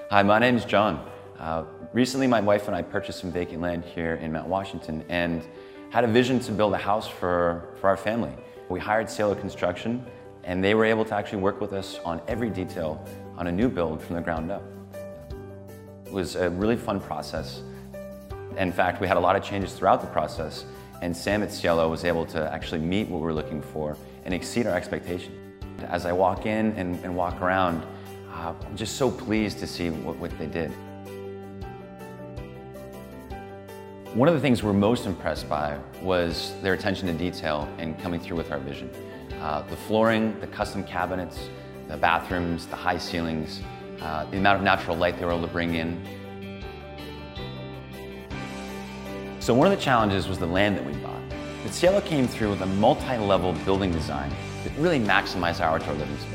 Hi, my name is John. Recently, my wife and I purchased some vacant land here in Mount Washington and had a vision to build a house for our family. We hired Cielo Construction, and they were able to actually work with us on every detail on a new build from the ground up. It was a really fun process. In fact, we had a lot of changes throughout the process, and Sam at Cielo was able to actually meet what we were looking for and exceed our expectations. As I walk in and walk around, I'm just so pleased to see what they did. One of the things we're most impressed by was their attention to detail and coming through with our vision. The flooring, the custom cabinets, the bathrooms, the high ceilings, the amount of natural light they were able to bring in. So one of the challenges was the land that we bought. But Cielo came through with a multi-level building design that really maximized our outdoor living space.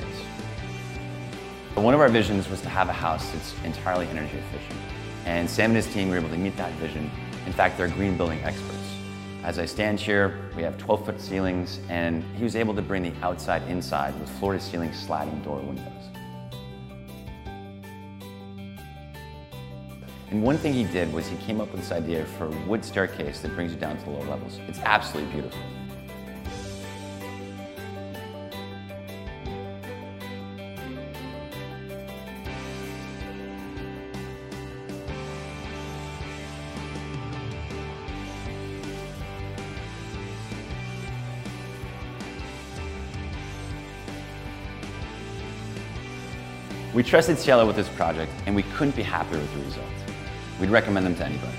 One of our visions was to have a house that's entirely energy efficient. And Sam and his team were able to meet that vision. In fact, they're green building experts. As I stand here, we have 12-foot ceilings, and he was able to bring the outside inside with floor-to-ceiling sliding door windows. And one thing he did was he came up with this idea for a wood staircase that brings you down to the lower levels. It's absolutely beautiful. We trusted Cielo with this project, and we couldn't be happier with the results. We'd recommend them to anybody.